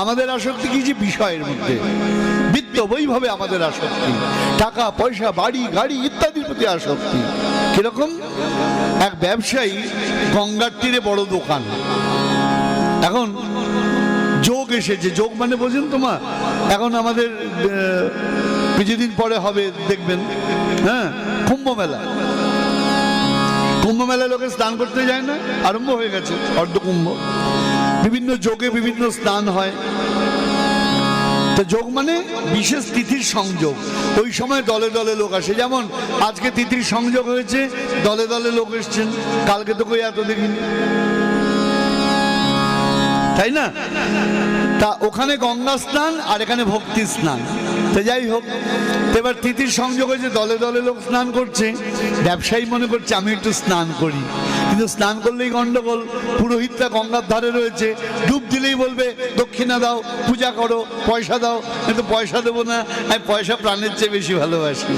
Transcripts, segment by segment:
আমাদের আসক্তি কি যে বিষয়ের মধ্যে, বিত্ত বৈভবে আমাদের আসক্তি, টাকা পয়সা বাড়ি গাড়ি ইত্যাদির প্রতি আসক্তি। কিরকম? এক ব্যবসায়ী গঙ্গার তীরে বড় দোকান, এখন যোগ এসেছে। যোগ মানে বোঝেন তোমার? এখন আমাদের কিছুদিন পরে হবে দেখবেন, হ্যাঁ, কুম্ভ মেলা। কুম্ভ মেলায় লোকে স্নান করতে যায় না? আরম্ভ হয়ে গেছে অর্ধকুম্ভ। বিভিন্ন যোগে বিভিন্ন স্নান হয়। তো যোগ মানে বিশেষ তিথির সংযোগ। ওই সময় দলে দলে লোক আসে। যেমন আজকে তিথির সংযোগ হয়েছে, দলে দলে লোক এসছেন। কালকে তো কই এত দেখিনি, তাই না? তা ওখানে গঙ্গা স্নান আর এখানে ভক্তি স্নান। তো যাই হোক, এবার তিথির সংযোগ হয়েছে, দলে দলে লোক স্নান করছে। ব্যবসায়ী মনে করছে আমি একটু স্নান করি, কিন্তু স্নান করলেই গন্ডগোল। পুরোহিতরা গঙ্গার ধারে রয়েছে, ডুব দিলেই বলবে দক্ষিণা দাও, পূজা করো, পয়সা দাও। কিন্তু পয়সা দেবো না, আমি পয়সা প্রাণের চেয়ে বেশি ভালোবাসি।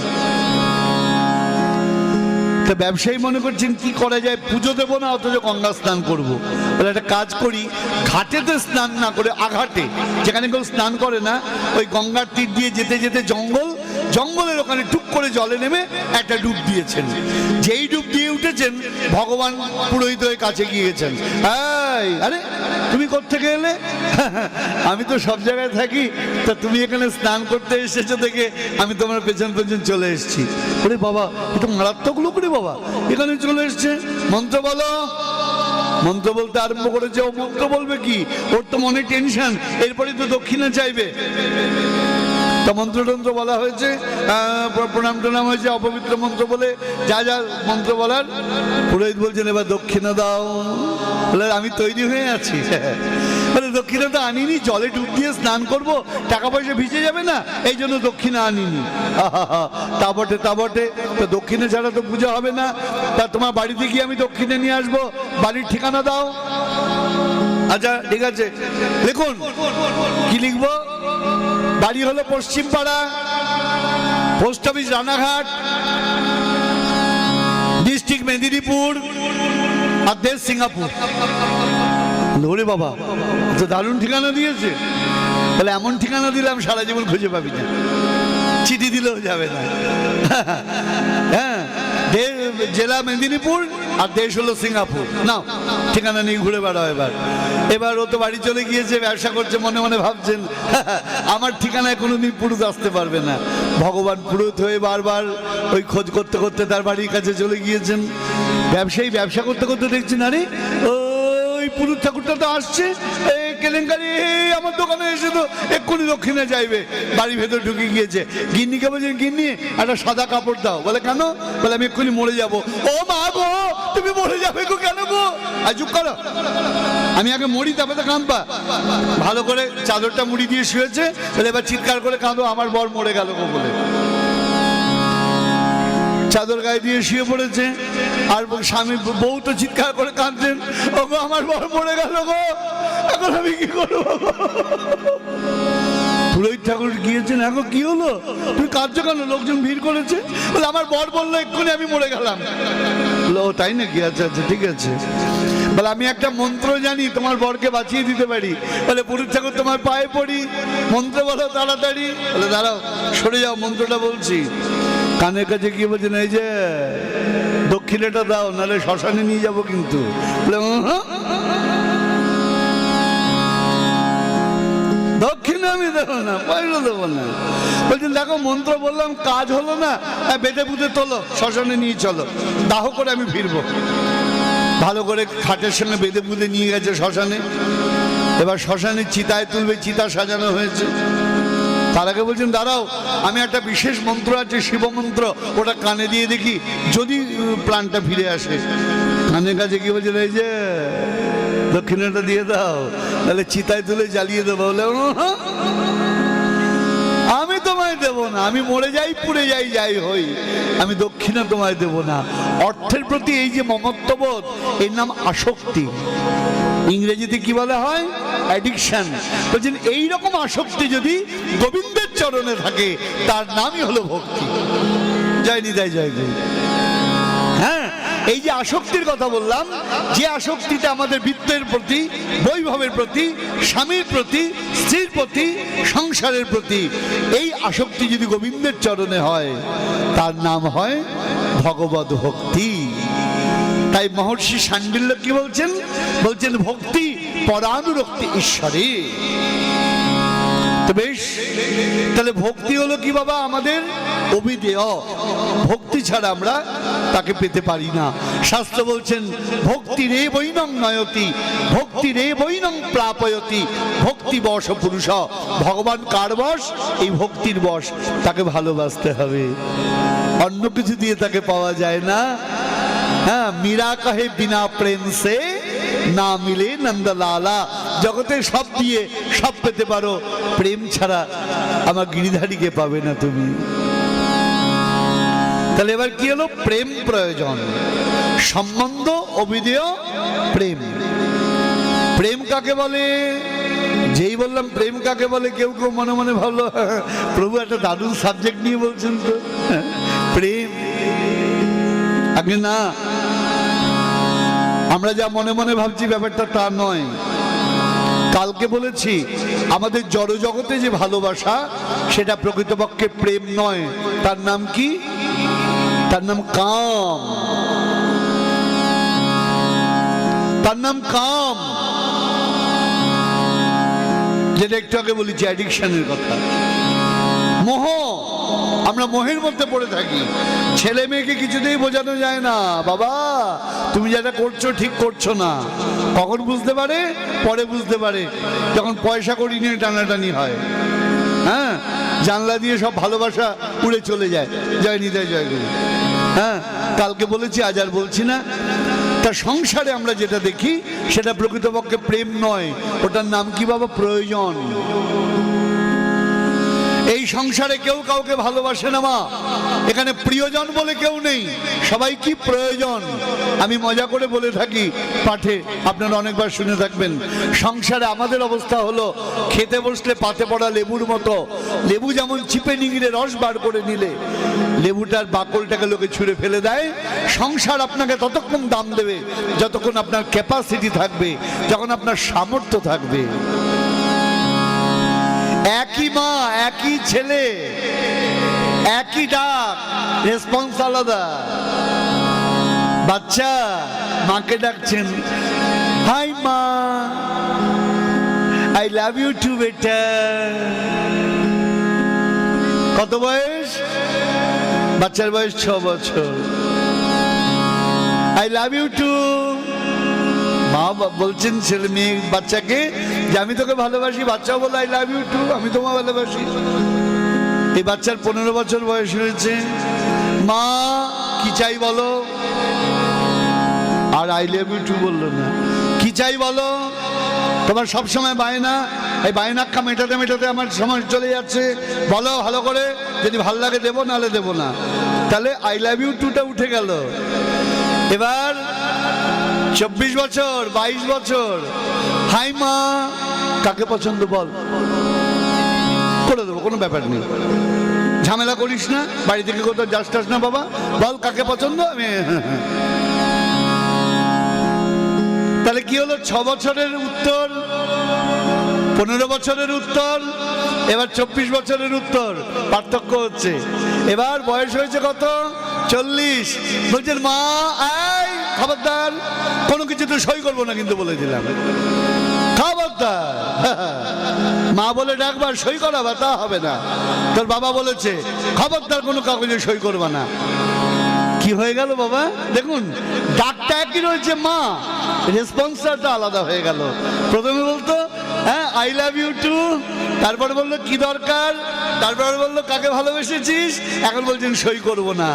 তো ব্যবসায়ী মনে করছেন কি করা যায়, পুজো দেবো না অথচ গঙ্গা স্নান করবো। বলে একটা কাজ করি, ঘাটেতে স্নান না করে আঘাটে, যেখানে কেউ স্নান করে না, ওই গঙ্গার তীর দিয়ে যেতে যেতে জঙ্গলের ওখানে টুক করে জলে নেমে একটা ডুব দিয়েছেন। যেই ডুব দিয়ে উঠেছেন, ভগবান পুরোহিত হয়ে কাছে গিয়েছেন। আরে তুমি কোত্থেকে এলে? আমি তো সব জায়গায় থাকি, তা তুমি এখানে স্নান করতে এসেছো দেখে আমি তোমার পেছন পেছন চলে এসেছি। ওরে বাবা, এ তো মারাত্মক লোক রে বাবা, এখানে চলে এসছে। মন্ত্র বলো। মন্ত্র বলতে আরম্ভ করেছে। ও মন্ত্র বলবে কি? ওর তো মনে টেনশন, এরপরে তো দক্ষিণা চাইবে। তা মন্ত্রতন্ত্র বলা হয়েছে, প্রণাম টনাম হয়েছে, অপবিত্র মন্ত্র বলে যা যা মন্ত্র বলার। পুরোহিত বলছেন এবার দক্ষিণা দাও। বলে আমি তৈরি হয়ে আছি। বলে দক্ষিণা তো আনিনি, জলে ডুব দিয়ে স্নান করব, টাকা পয়সা ভিজে যাবে না, এই জন্য দক্ষিণা আনিনি। তা বটে, তা বটে। তো দক্ষিণা ছাড়া তো পূজা হবে না। তা তোমার বাড়িতে গিয়ে আমি দক্ষিণা নিয়ে আসবো, বাড়ির ঠিকানা দাও। আচ্ছা ঠিক আছে, লিখুন। কি লিখবো? বাড়ি হলো Paschim Para, post office Ranaghat, district Medinipur, আর দেশ সিঙ্গাপুর। ওরে বাবা, তো দারুণ ঠিকানা দিয়েছে। বলে এমন ঠিকানা দিলাম সারা জীবন খুঁজে পাবি না, চিঠি দিলেও যাবে না। হ্যাঁ, জেলা মেদিনীপুর আর দেশ হলো সিঙ্গাপুর। নাও ঠিকানা নিয়ে ঘুরে বেড়াও। এবার ও তো বাড়ি চলে গিয়েছে, ব্যবসা করছে, মনে মনে ভাবছেন আমার ঠিকানায় কোনোদিন পুরুষ আসতে পারবে না। ভগবান পুরোহিত হয়ে বারবার ওই খোঁজ করতে করতে তার বাড়ির কাছে চলে গিয়েছেন। ব্যবসায়ী ব্যবসা করতে করতে দেখছেন, আরে ওই পুরুষ ঠাকুরটা তো আসছে, কেলেঙ্কারি, আমার দোকানে এসে তো এক্ষুনি দক্ষিণে যাইবে। বাড়ির ভেতর ঢুকে গিয়েছে। গিন্নিকে বলছেন, গিন্নি একটা সাদা কাপড় দাও। বলে কেন? বলে আমি এক্ষুনি মরে যাবো। ও মা গো, তুমি মরে যাবে গো? কেন গো? আর চুপ করো, আমি আগে মরি তারপরে তো কাঁদবা। ভালো করে চাদরটা মুড়ি দিয়ে শুয়েছে। বলে এবার চিৎকার করে কাঁদো, আমার বর মরে গেল গো বলে। চাদর গায়ে দিয়ে শুয়ে পড়েছে, আর স্বামী বউ তো চিৎকার করে কাঁদছেন, ও গো আমার বর মরে গেল গো, এখন আমি কি করবো? পুরোহিত ঠাকুর গিয়েছেন, এখন কি হলো, তুমি কাঁদছো কেন? লোকজন ভিড় করেছে। বলে আমার বর বললো এক্ষুনি আমি মরে গেলাম। ও তাই নাকি? আচ্ছা আচ্ছা ঠিক আছে। বলে আমি একটা মন্ত্র জানি, তোমার বরকে বাঁচিয়ে দিতে পারি। বলে পুরোহিত ঠাকুর তোমার পায়ে পড়ি, মন্ত্র বলো তাড়াতাড়ি। বলে দাঁড়াও, সরে যাও, মন্ত্রটা বলছি। কানের কাছে গিয়ে বলছেন, এই যে দক্ষিণাটা দাও, নাহলে শ্মশানে নিয়ে যাবো কিন্তু। দক্ষিণা আমি দেবো না, পয়সা দেবো না। বলছেন দেখো মন্ত্র বললাম, কাজ হলো না, বেঁধে বুঝে তোলো, শ্মশানে নিয়ে চলো, দাহ করে আমি ফিরবো। ভালো করে খাটের সঙ্গে বেঁধে বুঁধে নিয়ে গেছে শ্মশানে। এবার শ্মশানে চিতায় তুলবে, চিতা সাজানো হয়েছে। তার আগে বলছেন দাঁড়াও, আমি একটা বিশেষ মন্ত্র আছে, শিব মন্ত্র, ওটা কানে দিয়ে দেখি যদি প্রাণটা ফিরে আসে। কানের কাছে কি বলছেন, এই যে দক্ষিণাটা দিয়ে দাও, তাহলে চিতায় তুলে জ্বালিয়ে দেবো। বলে আমি তোমায় দেব না, আমি মরে যাই, পুড়ে যাই, যাই হই, আমি দক্ষিণা তোমায় দেব না। অর্থের প্রতি এই যে মমত্ববোধ, এর নাম আসক্তি। ইংরেজিতে কি বলা হয়? অ্যাডিকশন। বলছেন এইরকম আসক্তি যদি গোবিন্দের চরণে থাকে, তার নামই হলো ভক্তি। জয় নিতাই, জয় গুরু। হ্যাঁ, এই যে আসক্তির কথা বললাম, যে আসক্তিটা আমাদের বৃত্তের প্রতি, বৈভবের প্রতি, স্বামীর প্রতি, স্ত্রীর প্রতি, সংসারের প্রতি, এই আসক্তি যদি গোবিন্দের চরণে হয় তার নাম হয় ভগবদ ভক্তি। তাই মহর্ষি শাণ্ডিল্য কি বলছেন? বলছেন ভক্তি পরানুরক্তি ঈশ্বরে। তো বেশ, তাহলে ভক্তি হলো কি বাবা? আমাদের অবিদেয়। ভক্তি ছাড়া আমরা তাকে পেতে পারি না। শাস্ত্র বলছেন ভক্তি রে বৈনং নয়তি, ভক্তি রে বৈনং প্রাপয়তি, ভক্তি বশ পুরুষ। ভগবান কার বশ? এই ভক্তির বশ। তাকে ভালোবাসতে হবে, অন্য কিছু দিয়ে তাকে পাওয়া যায় না। হ্যাঁ, মীরা কহে বিনা প্রেম সে না মিলে নন্দলালা। জগতে সব দিয়ে সব পেতে পারো, প্রেম ছাড়া আমার গিরিধারীকে পাবে না তুমি। তাহলে এবার কি হলো? প্রেম প্রয়োজন, সম্বন্ধ অবিদেয় প্রেম। প্রেম কাকে বলে? যেই বললাম প্রেম কাকে বলে, কেউ কেউ মনে মনে ভাবলো প্রভু একটা দারুণ সাবজেক্ট নিয়ে বলছেন তো, প্রেম। আগে না, আমরা যা মনে মনে ভাবছি ব্যাপারটা তা নয়। কালকে বলেছি আমাদের জড় জগতে যে ভালোবাসা, সেটা প্রকৃতপক্ষে প্রেম নয়। তার নাম কি? তার নাম কাম। তার নাম কাম, যেটা একটু আগে বলেছি অ্যাডিকশনের কথা। মোহ, আমরা মোহের মধ্যে পড়ে থাকি। ছেলে মেয়েকে কিছুতেই বোঝানো যায় না, বাবা তুমি যেটা করছো ঠিক করছো না। কখন বুঝতে পারে? পরে বুঝতে পারে, যখন পয়সা করি নিয়ে টানাটানি হয়। হ্যাঁ, জানলা দিয়ে সব ভালোবাসা উড়ে চলে যায়। জয় নিতাই জয় গুরু। হ্যাঁ, কালকে বলেছি, আজ আর বলছি না। তা সংসারে আমরা যেটা দেখি সেটা প্রকৃতপক্ষে প্রেম নয়। ওটার নাম কি বাবা? প্রয়োজন। এই সংসারে কেউ কাউকে ভালোবাসে না মা। এখানে প্রিয়জন বলে কেউ নেই, সবাই কি প্রয়োজন। আমি মজা করে বলে থাকি পাঠে, আপনারা অনেকবার শুনে থাকবেন। সংসারে আমাদের অবস্থা হলো খেতে বসলে পাতে পড়া লেবুর মতো। লেবু যেমন চিপে নিংড়ে রস বার করে নিলে লেবুটার বাকলটাকে লোকে ছুঁড়ে ফেলে দেয়, সংসার আপনাকে ততক্ষণ দাম দেবে যতক্ষণ আপনার ক্যাপাসিটি থাকবে, যখন আপনার সামর্থ্য থাকবে। একই মা, একই ছেলে, একই ডাক, রেসপন্স আলাদা। বাচ্চা মাকে ডাকছেন, হাই মা, আই লাভ ইউ টু বেটা। কত বয়স? বাচ্চার বয়স 6 বছর। I love you too. মা বলছেন ছেলে মেয়ে বাচ্চাকে যে আমি তোকে ভালোবাসি। বাচ্চাও বলে আই লাভ ইউ টু, আমি তোমাকে ভালোবাসি। এই বাচ্চার 15 বছর বয়স হয়েছে। মা কি চাই বলো? আর আই লাভ ইউ টু বললো না। কি চাই বলো? তোমার সব সময় বায়না, এই বায়নাক্কা মেটাতে মেটাতে আমার সময় চলে যাচ্ছে। বলো ভালো করে, যদি ভালো লাগে দেবো, নাহলে দেবো না। তাহলে আই লাভ ইউ টুটা উঠে গেল। এবার 24 বছর, 22 বছর, হাই মা, কাকে পছন্দ বল, করে দেবো, কোনো ব্যাপার নেই, ঝামেলা করিস না, বাড়ি থেকে কোথাও যাস টাস না বাবা, বল কাকে পছন্দ। আমি তাহলে কি হলো? 6 বছরের উত্তর, 15 বছরের উত্তর, এবার 24 বছরের উত্তর, পার্থক্য হচ্ছে। এবার বয়স হয়েছে কত? 40। বলছেন মা এই খবরদার, কোনো কিছুতে সই করবো না কিন্তু বলে দিলাম, খবরদার। মা বলে ডাকবার, সই করাবা, তা হবে না। তোর বাবা বলেছে খবরদার কোনো কাগজে সই করবা না। কি হয়ে গেল বাবা? দেখুন ডাকটা একই রয়েছে, মা রেসপন্সটা আলাদা হয়ে গেল। প্রথমে বলতো হ্যাঁ আই লাভ ইউ টু, তারপরে বললো কি দরকার, তারপরে বললো কাকে ভালোবেসেছিস, এখন বলছেন সই করব না।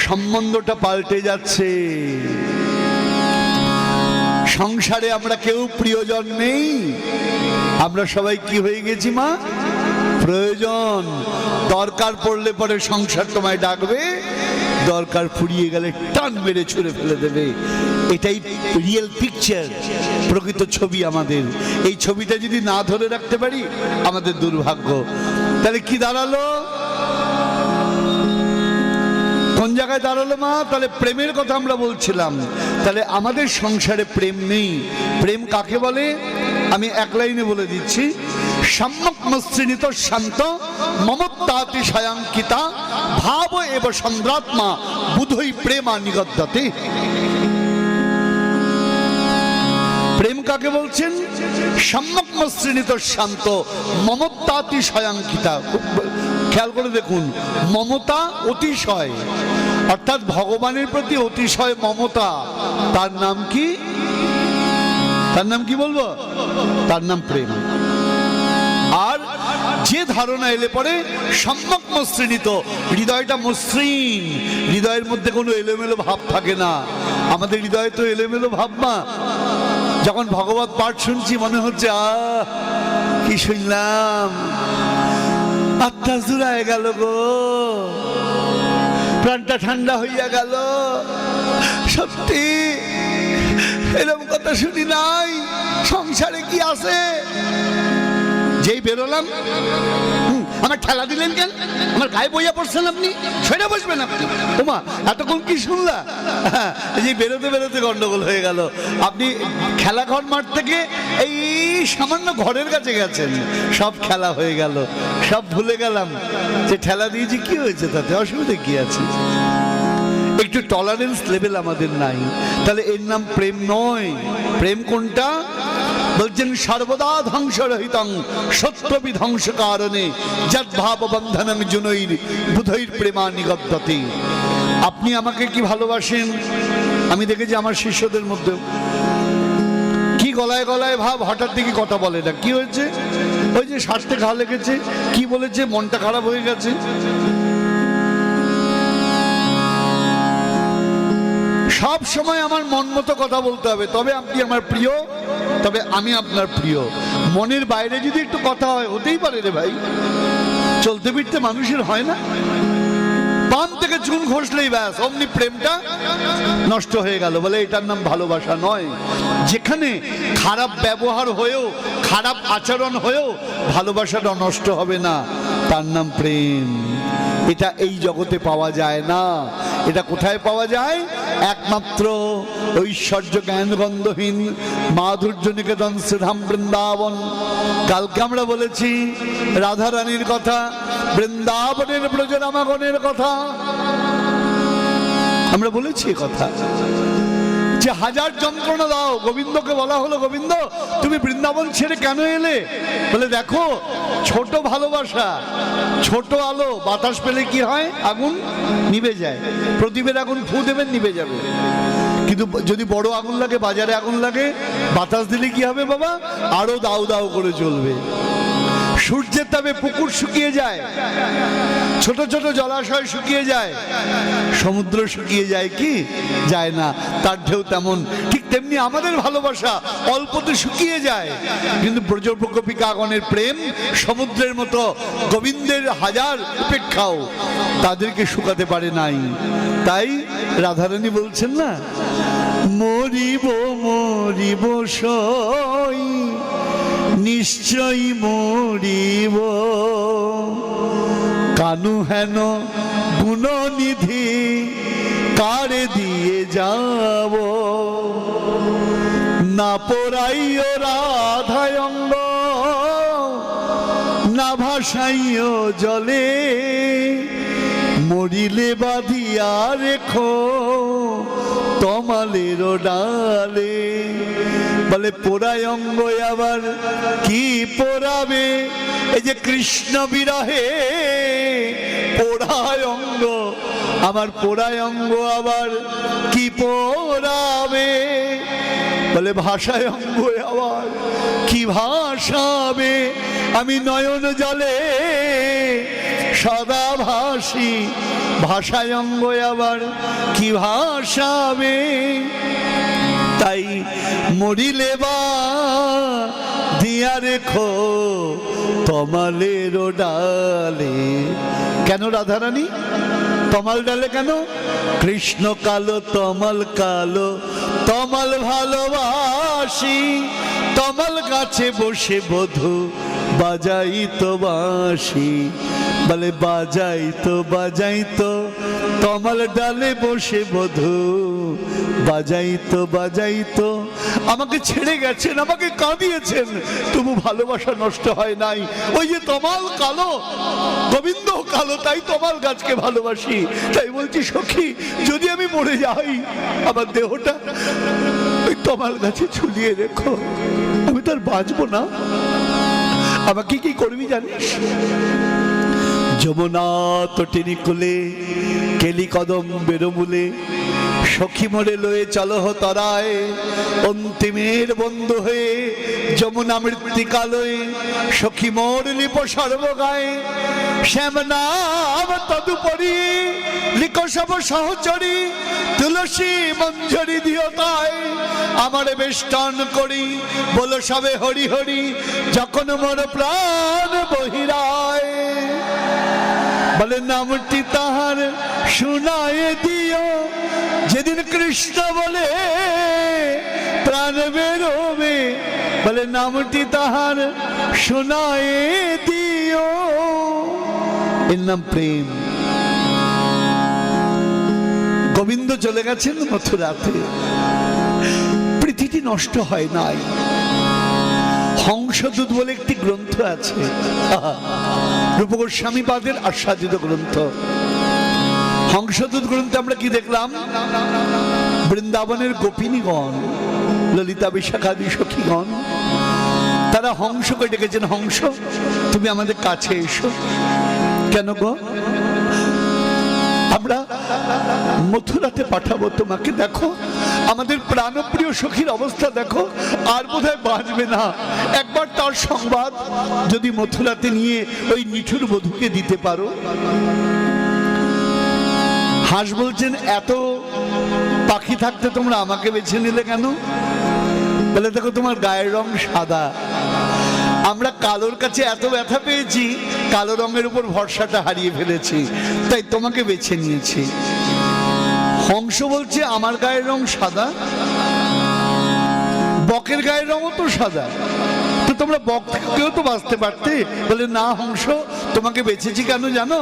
সম্বন্ধটা পাল্টে যাচ্ছে। সংসারে আমরা কেউ প্রিয়জন নেই, আমরা সবাই কি হয়ে গেছি মা? প্রয়োজন। দরকার পড়লে পরে সংসার তোমায় ডাকবে, দরকার ফুরিয়ে গেলে টান মেরে ছুঁড়ে ফেলে দেবে। এটাই রিয়েল পিকচার, প্রকৃত ছবি আমাদের। এই ছবিটা যদি না ধরে রাখতে পারি আমাদের দুর্ভাগ্য। তাহলে কি দাঁড়ালো? কোন জায়গায় দাঁড়ালো মা? তাহলে প্রেমের কথা আমরা বলছিলাম। তাহলে আমাদের সংসারে প্রেম নেই। প্রেম কাকে বলে? আমি এক লাইনে বলে দিচ্ছি, সম্যক মসৃণিত শান্ত মমত্বাতি সায়াঙ্কিতা ভাব এব চন্দ্রাত্মা বুধই প্রেমা নিগদ্যতে। প্রেম কাকে বলছেন? সম্যক মসৃণিত শান্ত মমত্বাতি সায়াঙ্কিতা। খেয়াল করে দেখুন, মমতা অতিশয়, অর্থাৎ ভগবানের প্রতি অতিশয় মমতা। তার নাম কি? তার নাম কি বলবো? তার নাম প্রেম। আর যে ধারণা এলে পরে সম্যক মসৃণিত, হৃদয়টা মসৃণ, হৃদয়ের মধ্যে কোনো এলোমেলো ভাব থাকে না। আমাদের হৃদয়ে তো এলোমেলো ভাব না। যখন ভগবত পাঠ শুনছি মনে হচ্ছে কি শুনলাম, আত্মা জুড়ায় গেল গো, প্রাণটা ঠান্ডা হইয়া গেল। সত্যি এরকম কথা শুনি নাই, সংসারে কি আছে? যেই বেরোলাম, আমার ঠেলা দিলেন কেন? আমার গায়ে বইয়া পড়ছেন আপনি, সেটা বসবেন আপনি। ওমা এতক্ষণ কি শুনলা? যে বেরোতে বেরোতে গন্ডগোল হয়ে গেল। আপনি খেলাঘর মাঠ থেকে এই সামান্য ঘরের কাছে গেছেন, সব খেলা হয়ে গেল, সব ভুলে গেলাম যে ঠেলা দিয়েছি। কি হয়েছে তাতে? অসুবিধা কি আছে? একটু টলারেন্স লেভেল আমাদের নাই। তাহলে এর নাম প্রেম নয়। প্রেম কোনটা? বলছেন সর্বদা ধ্বংসরহিতং সত্য বিধ্বংস কারণে যদ্ভাব বন্ধনং জনৈর বুধৈর প্রেমা নিগদ্যতে। আপনি আমাকে কি ভালোবাসেন? আমি দেখেছি আমার শিষ্যদের মধ্যে কি গলায় গলায় ভাব, হঠাৎ দেখি কথা বলে না। কি হয়েছে? ওই যে স্বাস্থ্যে ঘা লেগেছে, কি বলেছে, মনটা খারাপ হয়ে গেছে। সব সময় আমার মন মতো কথা বলতে হবে, তবে আপনি আমার প্রিয়, তবে আমি আপনার প্রিয়। মনের বাইরে যদি একটু কথা হয়, হতেই পারে রে ভাই, চলতে ফিরতে মানুষের হয় না? পান থেকে চুন ঘষলেই ব্যাস অমনি প্রেমটা নষ্ট হয়ে গেল। বলে এটার নাম ভালোবাসা নয়। যেখানে খারাপ ব্যবহার হয়েও, খারাপ আচরণ হয়েও ভালোবাসাটা নষ্ট হবে না, তার নাম প্রেম। এটা এই জগতে পাওয়া যায় না। এটা কোথায় পাওয়া যায়? একমাত্র ঐশ্বর্য জ্ঞান গন্ধহীন মাধুর্য নিকেতন শ্রীধাম বৃন্দাবন। কালকে আমরা বলেছি রাধা রানীর কথা, বৃন্দাবনের ব্রজরামাগণের কথা আমরা বলেছি। কথা যে হাজার যন্ত্রণা দাও, গোবিন্দকে বলা হলো, গোবিন্দ তুমি বৃন্দাবন ছেড়ে কেন এলে? বলে দেখো, ছোট ভালোবাসা, ছোট আলো, বাতাস পেলে কি হয়? আগুন নিভে যায়। প্রদীপের আগুন ফু দেবেন, নিভে যাবে। কিন্তু যদি বড় আগুন লাগে, বাজারে আগুন লাগে, বাতাস দিলে কি হবে বাবা? আরো দাউ দাউ করে জ্বলবে। সূর্যের তাপে পুকুর শুকিয়ে যায়, ছোট ছোট জলাশয় শুকিয়ে যায়, সমুদ্র শুকিয়ে যায় কি? যায় না। তার ঢেউ তেমন। ঠিক তেমনি আমাদের ভালোবাসা অল্পতে শুকিয়ে যায়, কিন্তু ব্রজগোপিকাগণের প্রেম সমুদ্রের মতো, গোবিন্দের হাজার উপেক্ষাও তাদেরকে শুকাতে পারে নাই। তাই রাধারানী বলছেন না, মরিব মরিব সই নিশ্চয়ই মরিব, কানু হেন গুণনিধি কারে দিয়ে যাব, না পড়াইও রাধায়ঙ্গ না ভাসাইও জলে, মরিলে বাঁধিয়া রেখো তমালের ডালে। বলে পোড়ায় অঙ্গ আবার কি পোড়াবে? এই যে কৃষ্ণ বিরহে পোড়ায় অঙ্গ, আমার পোড়ায় অঙ্গ আবার কি পোড়াবে? বলে ভাষায় অঙ্গ আবার কি ভাষাবে? আমি নয়ন জলে সদা ভাসি, ভাষায় অঙ্গ আবার কি ভাষাবে? তাই মরিলে বা দিয়া রেখো তমালের ডালে। কেন রাধারানী তমাল ডালে কেন? কৃষ্ণ কালো তমাল কালো, তমাল ভালোবাসি, তমাল গাছে বসে বধূ বাজাই তো বাঁশি। বলে বাজাই তো তমাল ডালে বসে বধূ বাজাইতো বাজাইতো। আমাকে ছেড়ে গেছেন, আমাকে কাঁদিয়েছেন, তবু ভালোবাসা নষ্ট হয় নাই। ওই যে তমাল কালো, গোবিন্দ কালো, তাই তমাল গাছকে ভালোবাসি। তাই বলছি সখী, যদি আমি মরে যাই আমার দেহটা ওই তমাল গাছে ঝুলিয়ে রেখো, আমি তো আর বাঁচবো না। আমাকে কি করবি জানিস? যমুনা তটিনী কুলে কেলি কদম বেরোমূলে সখী মোরে লয়ে চলো তরায়, অন্তিমের বন্ধু হয়ে যমুনা মৃত্তিকালয়ে সখী মোর লিপ সর্বগায়ে। শ্যাম নাম তদুপরি লিখ সব সহচরী, তুলসী মঞ্জরি দিও তাই আমার বেষ্টন করি। বলো সবে হরি হরি যখন মোর প্রাণ বহিরায়। বলে নামটি তাহার শুনায় দিও, যেদিন কৃষ্ণ বলে প্রাণ বেরোবে। বলে নামটি তাহার শুনায় দিও। এর নাম প্রেম। গোবিন্দ চলে গেছেন মথুরাতে, পৃথিবী নষ্ট হয় নাই। হংসদূত বলে একটি গ্রন্থ আছে, রূপ গোস্বামী পাদের আস্বাদিত গ্রন্থ। হংসদূত গ্রন্থে আমরা কি দেখলাম? বৃন্দাবনের গোপিনীগণ, ললিতা বিশাখাদি সখীগণ, তারা হংসকে ডেকেছেন, হংস তুমি আমাদের কাছে এসো। কেন গো? আমরা মথুরাতে পাঠাবো তোমাকে। দেখো আমাদের প্রাণপ্রিয় সখীর অবস্থা দেখো, আর বোধহয় বাঁচবে না। একবার তার সংবাদ যদি মথুরাতে নিয়ে ওই নিঠুর বধূকে দিতে পারো। হাঁস বলছেন, এত পাখি থাকতে তোমরা আমাকে বেছে নিলে কেন? বলে দেখো তোমার গায়ের রং সাদা, আমরা কালোর কাছে এত ব্যথা পেয়েছি, কালো রঙের উপর ভরসাটা হারিয়ে ফেলেছি, তাই তোমাকে বেছে নিয়েছি। হংস বলছে আমার গায়ের রং সাদা, বকের গায়ের রঙও তো সাদা, তো তোমরা বক থেকেও তো বাঁচতে পারতে। বলে না হংস, তোমাকে বেছেছি কেন জানো?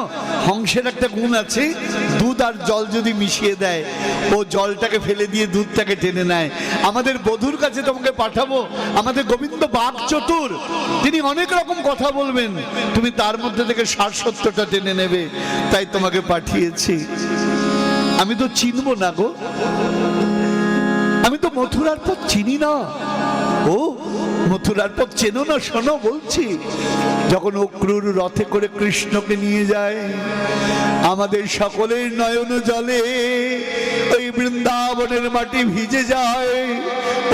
হংসের একটা গুণ আছে, দুধ আর জল যদি মিশিয়ে দেয় ও জলটাকে ফেলে দিয়ে দুধটাকে টেনে নেয়। আমাদের বধূর কাছে তোমাকে পাঠাবো। আমাদের গোবিন্দ বাক চতুর, তিনি অনেক রকম কথা বলবেন, তুমি তার মধ্যে থেকে ৬০-৭০টা টেনে নেবে, তাই তোমাকে পাঠিয়েছি। আমি তো চিনবো না গো, আমি তো মথুরার পথ চিনি না। ও মথুরার পথ চেনো না? শোনো বলছি, যখন অক্রুর রথে করে কৃষ্ণকে নিয়ে যায়, আমাদের সকলের নয়ন জলে ওই বৃন্দাবনের মাটি ভিজে যায়।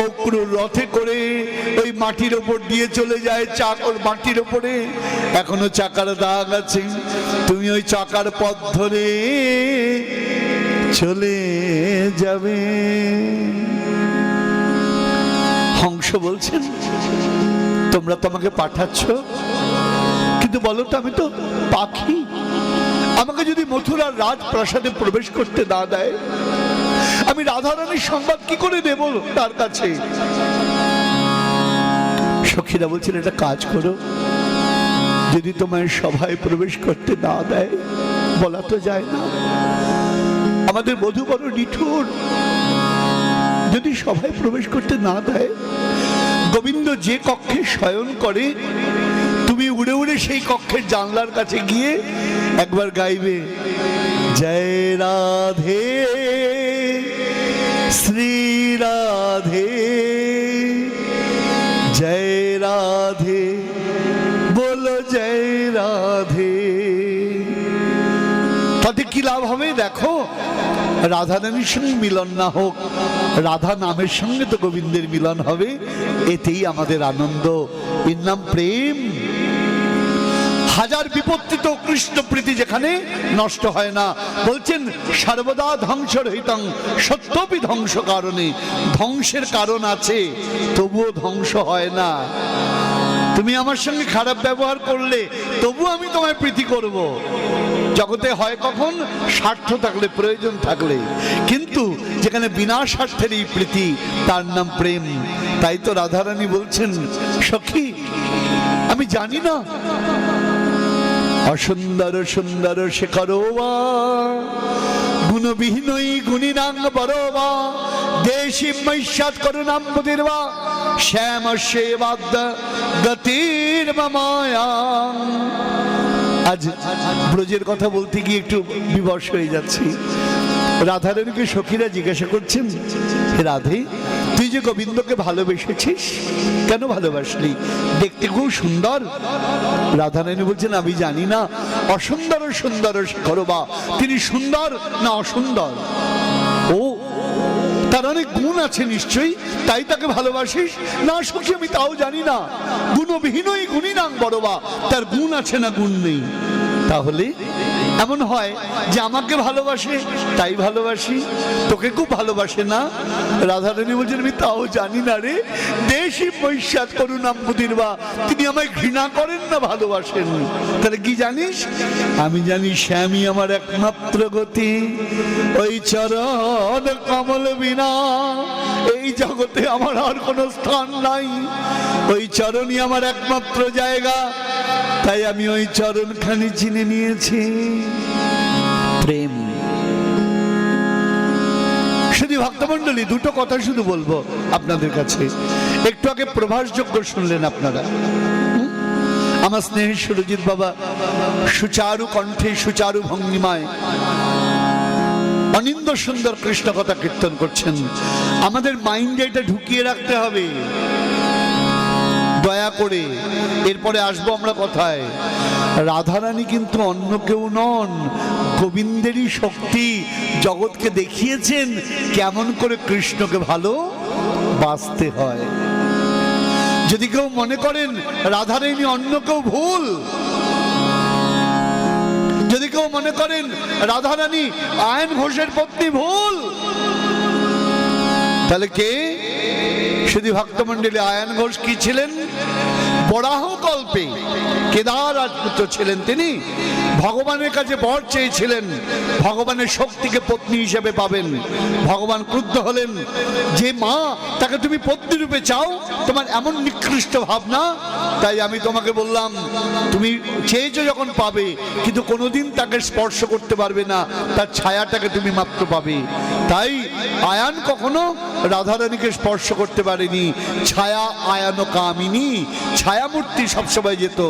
অক্রুর রথে করে ওই মাটির ওপর দিয়ে চলে যায়, চাকর মাটির ওপরে এখনো চাকার দাগ আছে। তুমি ওই চাকার পথ ধরে চলে যাবে। হংস বলছেন, তোমরা তোমাকে পাঠাচ্ছ, কিন্তু বলো তো আমি তো পাখি, আমাকে যদি মথুরার রাজপ্রাসাদে প্রবেশ করতে না দেয়, আমি রাধারানীর সংবাদ কি করে দেব তার কাছে? সখীরা বলছেন, একটা কাজ করো, যদি তোমায় সভায় প্রবেশ করতে না দেয়, বলা তো যায় না, আমাদের বধূ বড় নিঠুর, যদি সভায় প্রবেশ করতে না দেয়, গোবিন্দ যে কক্ষে শয়ন করে তুমি উড়ে উড়ে সেই কক্ষের জানলার কাছে গিয়ে একবার গাইবে, জয় রাধে শ্রী রাধে, জয় রাধে, বলো জয় রাধে। তাতে কি লাভ হবে? দেখো রাধা রানীর সঙ্গে মিলন না হোক, রাধা নামের সঙ্গে তো গোবিন্দের মিলন হবে, এতেই আমাদের আনন্দ। এর নাম প্রেম। হাজার বিপত্তি তো কৃষ্ণ প্রীতি যেখানে নষ্ট হয় না। বলছেন সর্বদা ধ্বংস রহিতং সত্যপি ধ্বংস কারণে। ধ্বংসের কারণ আছে, তবুও ধ্বংস হয় না। তুমি আমার সঙ্গে খারাপ ব্যবহার করলে তবু আমি তোমায় প্রীতি করব। জগতে হয় কখন? স্বার্থ থাকলে, প্রয়োজন থাকলে, কিন্তু যেখানে বিনা স্বার্থের এই প্রীতি, তার নাম প্রেম। তাই তো রাধারানী বলছেন, সখী আমি জানি না অসুন্দর সুন্দর শেখর গুণবিহীনই গুণিনাং বরবা দেশি মৈষ্যাৎ করুণাম বুধির্বা শ্যাম সেবাদ্য গতির মায়া। আজ ব্রজের কথা বলতে গিয়ে একটু বিবশ হয়ে যাচ্ছি। রাধারানীকে সখীরা জিজ্ঞাসা করছেন, হে রাধে, তুই যে গোবিন্দকে ভালোবেসেছিস, কেন ভালোবাসলি? দেখতে খুব সুন্দর। রাধারানী বলছেন, আমি জানি না, অসুন্দর সুন্দর শিখরবা, তিনি সুন্দর না অসুন্দর? ও, তার অনেক গুণ আছে নিশ্চয়ই, তাই তাকে ভালোবাসিস? না সখী, আমি তাও জানি না। গুণবিহীনই গুণিনাং বরবা, তার গুণ আছে না গুণ নেই? তাহলে এমন হয় যে আমাকে ভালোবাসে তাই ভালোবাসি, তোকে খুব ভালোবাসে না? রাধারানী বলছেন, আমি তাও জানি না রে। দেশি পৈশ্চাৎ করুণাম বুধির্বা, তিনি আমায় ঘৃণা করেন না ভালোবাসেন। তাহলে কি জানিস? আমি জানি শ্যামী আমার একমাত্র গতি, ওই চরণ কমল বিনা এই জগতে আমার আর কোনো স্থান নাই। ওই চরণই আমার একমাত্র জায়গা, তাই আমি ওই চরণখানি চিনে নিয়েছি। প্রেম। শুধু ভক্তমণ্ডলী, দুটো কথা শুধু বলবো আপনাদের কাছে। একটু আগে প্রভাসযোগ্য শুনলেন আপনারা। আমার স্নেহের সুরজিৎ বাবা সুচারু কণ্ঠে সুচারু ভঙ্গিমায় অনিন্দ সুন্দর কৃষ্ণ কথা কীর্তন করছেন। আমাদের মাইন্ডে এটা ঢুকিয়ে রাখতে হবে দয়া করে। এরপরে আসবো আমরা কথায়। রাধারানী কিন্তু অন্য কেউ নন, গোবিন্দেরই শক্তি। জগৎকে দেখিয়েছেন কেমন করে কৃষ্ণকে ভালো বাসতে হয়। যদি কেউ মনে করেন রাধারানী অন্য কেউ, ভুল। যদি কেউ মনে করেন রাধারানী আয়ন ঘোষের পত্নী, ভুল। তাহলে কে? শুধু ভক্তমণ্ডলী, আয়ন ঘোষ কি ছিলেন? বরাহ কল্পে কেদার রাজপুত্র ছিলেন তিনি। ভগবানের কাছে বর চেয়েছিলেন, ভগবানের শক্তিকে পত্নী হিসেবে পাবেন। ভগবান ক্রুদ্ধ হলেন, যে মা তাকে তুমি পত্নী রূপে চাও, তোমার এমন নিকৃষ্ট ভাবনা, তাই আমি তোমাকে বললাম তুমি চেয়েছো যখন পাবে, কিন্তু কোনোদিন তাকে স্পর্শ করতে পারবে না, তার ছায়াটাকে তুমি মাত্র পাবে। তাই আয়ান কখনো রাধারানীকে স্পর্শ করতে পারেনি। ছায়া আয়ান কামিনী, ছায়ামূর্তি সবসময় যেত।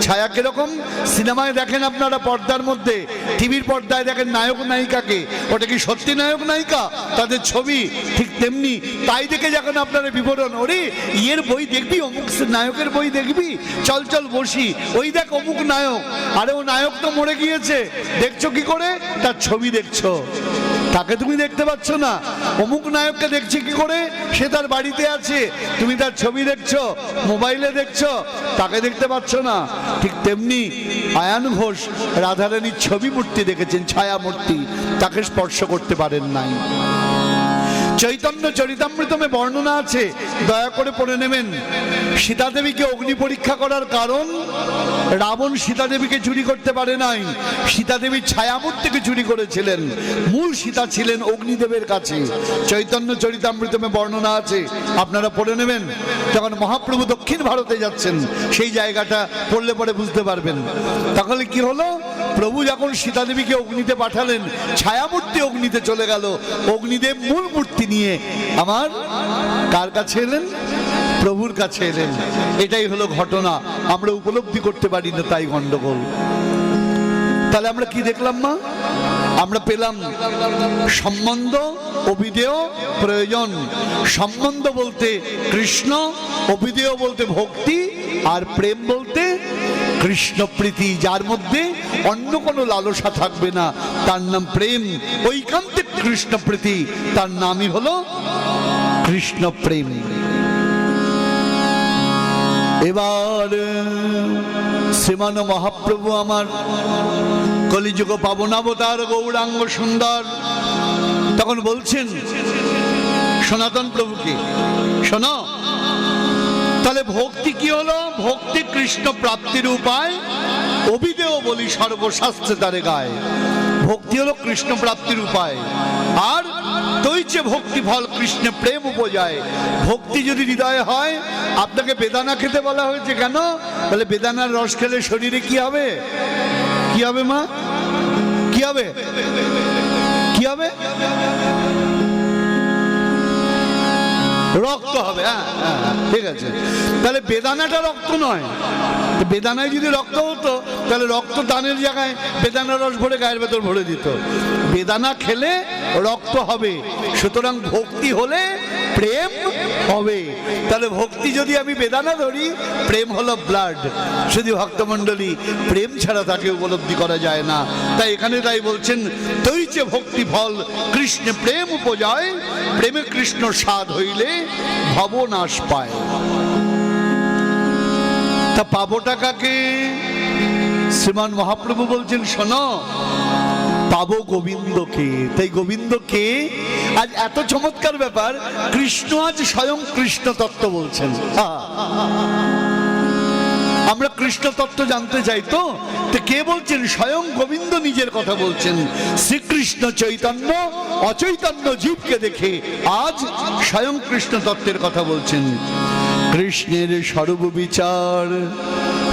ছায়া কিরকম? সিনেমায় দেখেন আপনারা, পর্দার মধ্যে, টিভির পর্দায় দেখেন নায়ক নায়িকাকে, ওটা কি সত্যি নায়ক নায়িকা? তাদের ছবি ঠিক তেমনি। তাই দেখে যখন আপনারা বিবরণ, ওরে ইয়ের বই দেখবি, অমুক নায়কের বই দেখবি, চল চল বসি, ওই দেখ অমুক নায়ক। আরে ও নায়ক তো মরে গিয়েছে, দেখছো কি করে? তার ছবি দেখছো, তাকে তুমি দেখতে পাচ্ছ না। অমুক নায়ককে দেখছি কি করে? সে তার বাড়িতে আছে, তুমি তার ছবি দেখছো, মোবাইলে দেখছো, তাকে দেখতে পাচ্ছ না। ঠিক তেমনি আয়ান ঘোষ রাধারানীর ছবি মূর্তি দেখেছেন, ছায়া মূর্তি, তাকে স্পর্শ করতে পারেন নাই। চৈতন্য চরিতামৃতমে বর্ণনা আছে, দয়া করে পড়ে নেবেন। সীতা দেবীকে অগ্নি পরীক্ষা করার কারণ, রাবণ সীতা দেবীকে চুরি করতে পারে নাই, সীতা দেবীর ছায়ামূর্তিকে চুরি করেছিলেন। মূল সীতা ছিলেন অগ্নিদেবের কাছে। চৈতন্য চরিতামৃতমে বর্ণনা আছে, আপনারা পড়ে নেবেন। যখন মহাপ্রভু দক্ষিণ ভারতে যাচ্ছেন, সেই জায়গাটা পড়লে পরে বুঝতে পারবেন। তাহলে কি হলো? প্রভু যখন সীতা দেবীকে অগ্নিতে পাঠালেন, ছায়ামূর্তি অগ্নিতে চলে গেল, অগ্নিদেব মূল মূর্তি নিয়ে আমার কার কাছে এলেন? প্রভুর কাছে এলেন। এটাই হলো ঘটনা। আমরা উপলব্ধি করতে পারি না, তাই গন্ডগোল। তাহলে আমরা কি দেখলাম মা? আমরা পেলাম সম্বন্ধ, অভিধেয়, প্রয়োজন। সম্বন্ধ বলতে কৃষ্ণ, অভিধেয় বলতে ভক্তি, আর প্রেম বলতে কৃষ্ণ প্রীতি, যার মধ্যে অন্য কোনো লালসা থাকবে না, তার নাম প্রেম। ঐকান্তিক কৃষ্ণ প্রীতি, তার নামই হলো কৃষ্ণ প্রেম। এবার শ্রীমান মহাপ্রভু আমার কলিযুগ পাবনাবতার গৌরাঙ্গ সুন্দর তখন বলছেন সনাতন প্রভুকে, শোনো, তাহলে ভক্তি কি হলো? ভক্তি কৃষ্ণ প্রাপ্তির উপায়, অভিধেয় বলি সর্বশাস্ত্রে তারে গায়। ভক্তি হলো কৃষ্ণ প্রাপ্তির উপায়, আর তৈছে ভক্তি ফল কৃষ্ণে প্রেম উপজায়। ভক্তি যদি হৃদয়ে হয়, আপনাকে বেদানা খেতে বলা হয়েছে কেন? বলে বেদানার রস খেলে শরীরে কি হবে? কি হবে মা? কি হবে? কি হবে? হবে? রক্ত হবে। হ্যাঁ, ঠিক আছে। তাহলে বেদানাটা রক্ত নয়। বেদানায় যদি রক্ত হতো তাহলে রক্ত দানের জায়গায় বেদানা রস ভরে গায়ের ভেতর ভরে দিত। বেদানা খেলে রক্ত হবে, সুতরাং ভক্তি হলে প্রেম হবে। তাহলে ভক্তি যদি আমি বেদানা ধরি, প্রেম হলো ব্লাড। শুধু ভক্তমণ্ডলী, প্রেম ছাড়া তাকে উপলব্ধি করা যায় না। তাই এখানে তাই বলছেন, তৈচে ভক্তি ফল কৃষ্ণে প্রেম উপজয়, প্রেমে কৃষ্ণ স্বাদ হইলে ভবনাশ পায়। তা পাবোটা কাকে? শ্রীমান মহাপ্রভু বলছেন, শোনো, পাবো গোবিন্দকে। তাই গোবিন্দকে আজ এত চমৎকার ব্যাপার, কৃষ্ণ আজ স্বয়ং কৃষ্ণ তত্ত্ব বলছেন। আমরা কৃষ্ণ তত্ত্ব জানতে চাই তো কে বলছেন? স্বয়ং গোবিন্দ নিজের কথা বলছেন। শ্রীকৃষ্ণ চৈতন্য অচৈতন্য জীবকে দেখে আজ স্বয়ং কৃষ্ণ তত্ত্বের কথা বলছেন। কৃষ্ণের সর্ববিচার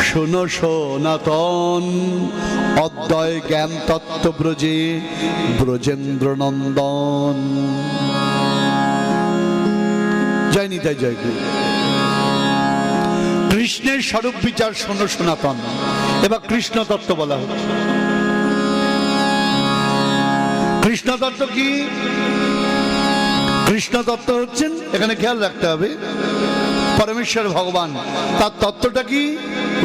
শোনো সনাতন, অদ্বয় জ্ঞান তত্ত্ব ব্রজে ব্রজেন্দ্র নন্দন। জয় নিতাই, জয় গুরু। কৃষ্ণের স্বরূপ বিচার শোনো সনাতন, এবার কৃষ্ণ তত্ত্ব বলা হচ্ছে। কৃষ্ণ তত্ত্ব কি? কৃষ্ণ তত্ত্ব হচ্ছেন, এখানে খেয়াল রাখতে হবে, পরমেশ্বর ভগবান। তার তত্ত্বটা কি?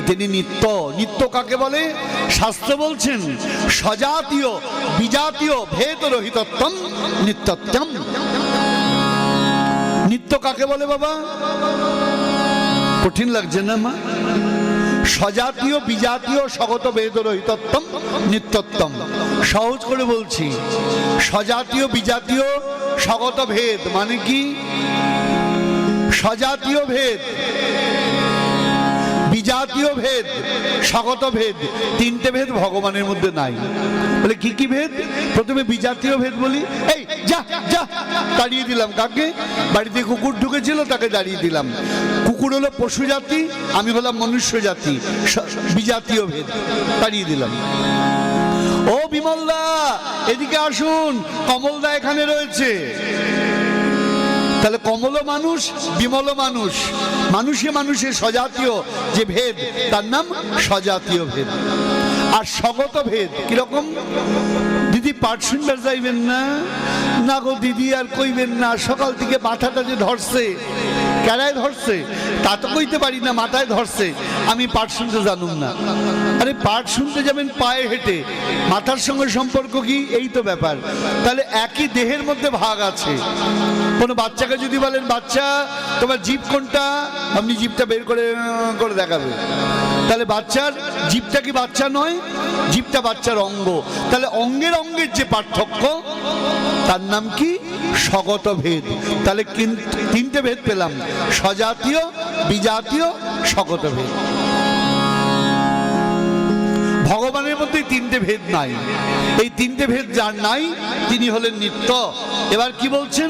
তিনি নিত্য। নিত্য কাকে বলে? শাস্ত্র বলছেন, সজাতীয় বিজাতীয় ভেদ রহিতত্বম নিত্যত্বম। নিত্য কাকে বলে বাবা? কঠিন লাগছে না মা? সজাতীয় বিজাতীয় স্বগত ভেদ রহিতত্বম নিত্যত্বম। সহজ করে বলছি, সজাতীয় বিজাতীয় স্বগত ভেদ মানে কি? সজাতীয় ভেদ, বিজাতীয় ভেদ, স্বগত ভেদ, তিনটে ভেদ ভগবানের মধ্যে নাই। বলে কি কি ভেদ? প্রথমে বিজাতীয় ভেদ বলি, এই যা যা, তাড়িয়ে দিলাম। কাকে? বাড়িতে কুকুর ঢুকেছিল, তাকে দাঁড়িয়ে দিলাম। কুকুর হলো পশু জাতি, আমি হলাম মনুষ্য জাতি। বিজাতীয় ভেদ, তাড়িয়ে দিলাম। ও বিমলদা, এদিকে আসুন, কমলদা এখানে রয়েছে। তাহলে কমল মানুষ, বিমল মানুষ, মানুষে মানুষে সজাতীয় যে ভেদ, তার নাম সজাতীয় ভেদ। আর স্বগত ভেদ কিরকম? দিদি পাঠ শুনবার যাইবেন না? না গো দিদি, আর কইবেন না, সকাল থেকে মাথাটা যে ধরছে। কেড়ায় ধরছে তা তো কইতে পারি না, মাথায় ধরছে, আমি পাঠ শুনতে জানুম না। আরে পাঠ শুনতে যাবেন পায়ে হেঁটে, মাথার সঙ্গে সম্পর্ক কি? এই তো ব্যাপার। তাহলে একই দেহের মধ্যে ভাগ আছে। কোনো বাচ্চাকে যদি বলেন, বাচ্চা তোমার জিভ কোনটা, আপনি জিভটা বের করে করে দেখাবে। তাহলে বাচ্চার জিভটা কি বাচ্চা নয়? জিভটা বাচ্চার অঙ্গ। তাহলে অঙ্গের অঙ্গের যে পার্থক্য, তার নাম কি? স্বগত ভেদ। তাহলে তিনটে ভেদ পেলাম, সজাতীয় বিজাতীয় স্বগত ভেদ। ভগবানের মধ্যে তিনটে ভেদ নাই। এই তিনটে ভেদ যার নাই, তিনি হলেন নিত্য। এবার কি বলছেন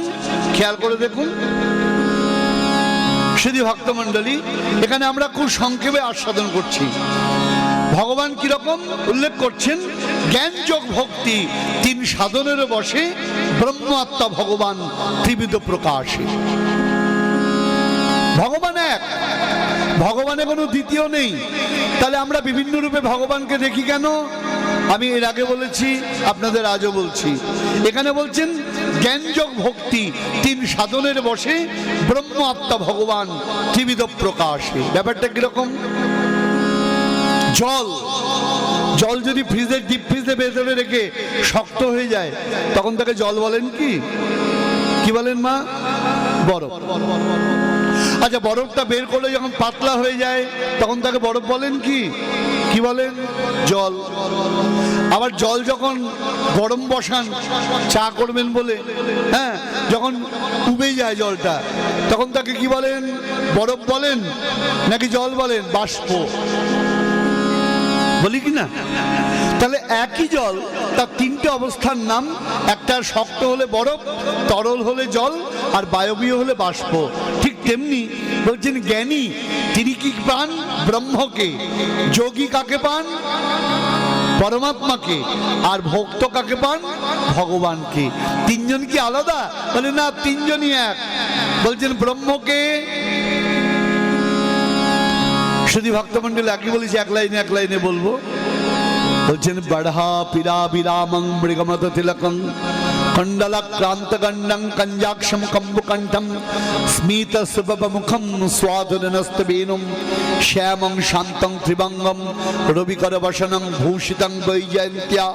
খেয়াল করে দেখুন শ্রী ভক্তমণ্ডলী, এখানে আমরা খুব সংক্ষেপে আস্বাদন করছি। ভগবান কিরকম উল্লেখ করছেন? জ্ঞান যোগ ভক্তি তিন সাধনের বসে ব্রহ্ম আত্মা ভগবান ত্রিবিধ প্রকাশে। ভগবান এক, ভগবানের কোনো দ্বিতীয় নেই। তাহলে আমরা বিভিন্ন রূপে ভগবানকে দেখি কেন? আমি এর আগে বলেছি, আপনাদের আজও বলছি। এখানে বলছেন জ্ঞানযোগ ভক্তি তিন সাধনের বসে ব্রহ্ম আত্মা ভগবান ত্রিবিধ প্রকাশে। ব্যাপারটা কিরকম? জল, জল যদি ফ্রিজের ডিপ ফ্রিজে ভেতরে রেখে শক্ত হয়ে যায়, তখন তাকে জল বলেন কি? কি বলেন মা? বরফ। আচ্ছা, বরফটা বের করলে যখন পাতলা হয়ে যায়, তখন তাকে বরফ বলেন কি? কি বলেন? জল। আবার জল যখন গরম বসান চা করবেন বলে, হ্যাঁ, যখন উবে যায় জলটা, তখন তাকে কি বলেন? বরফ বলেন নাকি জল বলেন? বাষ্প বলি কি না? তাহলে একই জল, তার তিনটে অবস্থার নাম। একটা শক্ত হলে বরফ, তরল হলে জল, আর বায়বীয় হলে বাষ্প। ঠিক তেমনি বলছেন জ্ঞানী তিনি কি পান? ব্রহ্মকে। যোগী কাকে পান? পরমাত্মাকে, আর ভক্ত কাকে পান? ভগবানকে। তিনজন কি আলাদা? বলে না, তিনজনই এক। বলছেন ব্রহ্মকে, শুধু ভক্তমন্ডলী একই বলেছি, এক লাইনে বলবো। বলছেন বড়হা পিরা বিরামং মৃগমত তিলকং কণ্ডলাক্রান্ত গণ্ডং কঞ্জাক্ষম কম্বুকণ্ঠম স্মিত সুবব মুখম স্বাদুনস্তবেনুম শ্যামং শান্তং ত্রিভঙ্গম রবিকর বসনং ভূষিতং বৈজয়ন্ত্য়া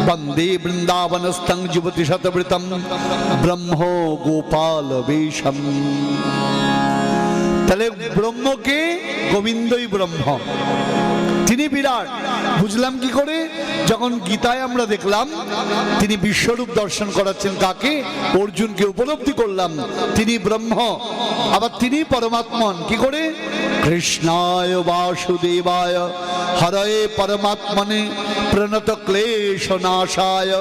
বন্দে বৃন্দাবনস্থং যুবতী শতবৃতম ব্রহ্ম গোপাল বেশম। তাহলে ব্রহ্মকে, গোবিন্দই ব্রহ্ম, তিনি বিরাট। বুঝলাম কি করে? যখন গীতায় আমরা দেখলাম তিনি বিশ্বরূপ দর্শন করাচ্ছেন কাকে? অর্জুনকে। উপলব্ধি করলাম তিনি ব্রহ্ম, আবার তিনি পরমাত্মন। কি করে? কৃষ্ণায় বাসুদেবায় হরয়ে পরমাত্মনে প্রণত ক্লেশ নাশায়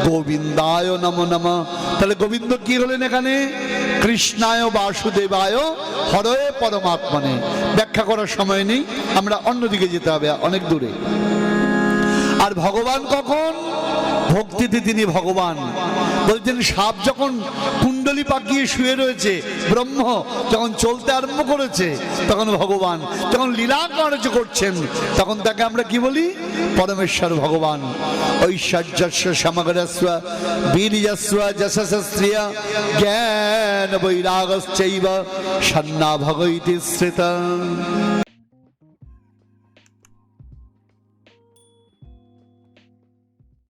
গোবিন্দায় নমো নমঃ। তাহলে গোবিন্দ কি হলেন এখানে? কৃষ্ণায় বাসুদেবায় হরয়ে পরমাত্মনে। ব্যাখ্যা করার সময় নেই, আমরা অন্যদিকে যেতে হবে, অনেক দূরে। আর ভগবান কখন? ভক্তিতে তিনি ভগবান। বলছেন সাপ যখন কুণ্ডলী পাকিয়ে শুয়ে রয়েছে, ব্রহ্ম যখন চলতে আরম্ভ করেছে তখন ভগবান, যখন লীলা কার্য করছেন তখন তাকে আমরা কি বলি? পরমেশ্বর ভগবান। ঐশ্বর্যস্য সমগ্রস্ব বীর্যস্ব যশস্রিয়া জ্ঞান বৈরাগশ্চৈব সন্না ভগৈতি শ্রিতা।